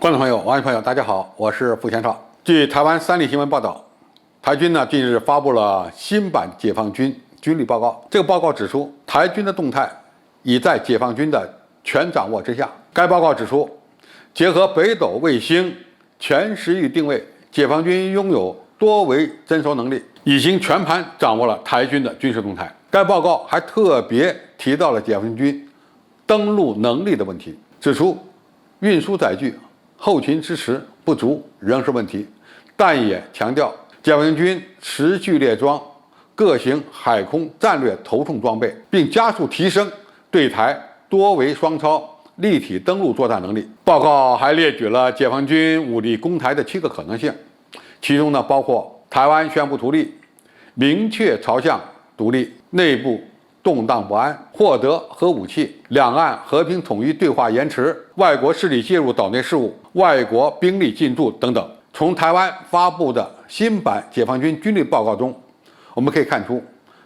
观众朋友、网友朋友，大家好，我是付前少。据台湾三立新闻报道，台军近日发布了新版解放军军力报告。这个报告指出，台军的动态已在解放军的全掌握之下。该报告指出，结合北斗卫星全时域定位，解放军拥有多维侦搜能力，已经全盘掌握了台军的军事动态。该报告还特别提到了解放军登陆能力的问题，指出运输载具、后勤支持不足仍是问题，但也强调解放军持续列装各型海空战略头重装备，并加速提升对台多维双超立体登陆作战能力。报告还列举了解放军武力攻台的7个可能性，其中包括台湾宣布独立、明确朝向独立、内部动荡不安、获得核武器、两岸和平统一对话延迟、外国势力介入岛内事务、外国兵力进驻等等。从台湾发布的新版解放军军力报告中，我们可以看出，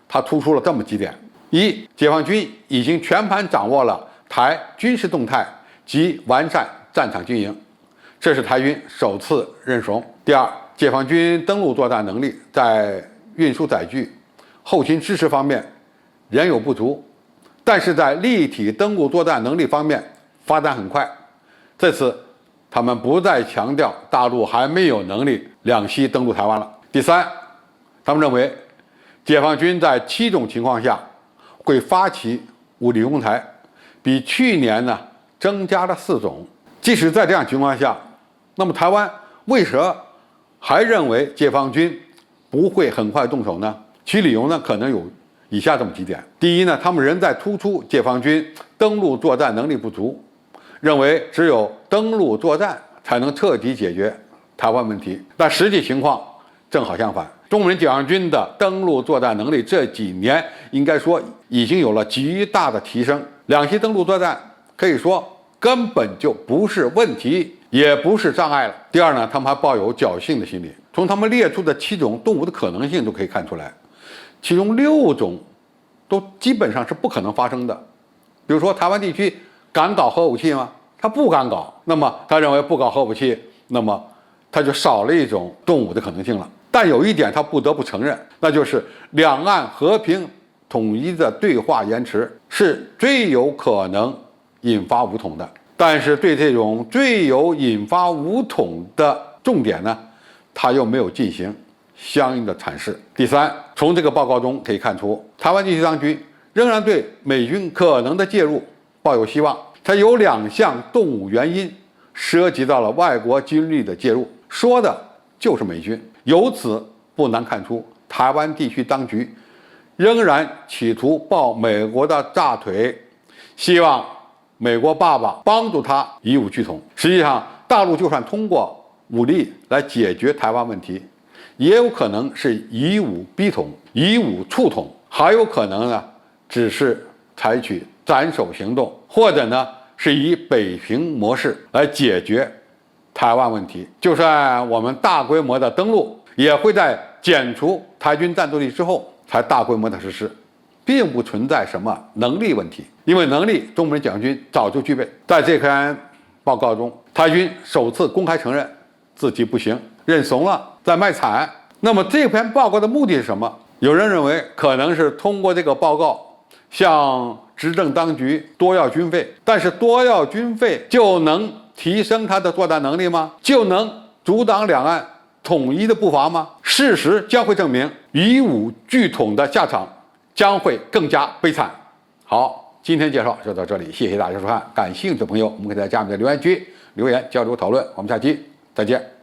它突出了这么几点：一、解放军已经全盘掌握了台军事动态及完善战场经营，这是台军首次认怂。第二，解放军登陆作战能力在运输载具、后勤支持方面仍有不足，但是在立体登陆作战能力方面发展很快。这次他们不再强调大陆还没有能力两栖登陆台湾了。第三，他们认为解放军在7种情况下会发起武力攻台，比去年增加了4种。即使在这样情况下，那么台湾为何还认为解放军不会很快动手呢？其理由可能有以下这么几点。第一他们仍在突出解放军登陆作战能力不足，认为只有登陆作战才能彻底解决台湾问题。但实际情况正好相反，中国人解放军的登陆作战能力这几年应该说已经有了极大的提升，两栖登陆作战可以说根本就不是问题，也不是障碍了。第二他们还抱有侥幸的心理，从他们列出的7种动武的可能性都可以看出来，其中6种都基本上是不可能发生的。比如说台湾地区敢搞核武器吗？他不敢搞，那么他认为不搞核武器，那么他就少了一种动武的可能性了。但有一点他不得不承认，那就是两岸和平统一的对话延迟是最有可能引发武统的。但是对这种最有引发武统的重点他又没有进行相应的阐释。第三，从这个报告中可以看出，台湾地区当局仍然对美军可能的介入抱有希望。它有2项动武原因涉及到了外国军力的介入，说的就是美军。由此不难看出，台湾地区当局仍然企图抱美国的大腿，希望美国爸爸帮助他以武拒统。实际上，大陆就算通过武力来解决台湾问题，也有可能是以武逼统、以武促统，还有可能只是采取斩首行动，或者是以北平模式来解决台湾问题。就算我们大规模的登陆，也会在减除台军战斗力之后才大规模的实施，并不存在什么能力问题，因为能力中国人解放军早就具备。在这篇报告中，台军首次公开承认自己不行，认怂了，在卖惨。那么这篇报告的目的是什么？有人认为可能是通过这个报告向执政当局多要军费，但是多要军费就能提升他的作战能力吗？就能阻挡两岸统一的步伐吗？事实将会证明，以武拒统的下场将会更加悲惨。好，今天介绍就到这里，谢谢大家收看。感兴趣的朋友，我们可以在下面的留言区留言交流讨论。我们下期再见。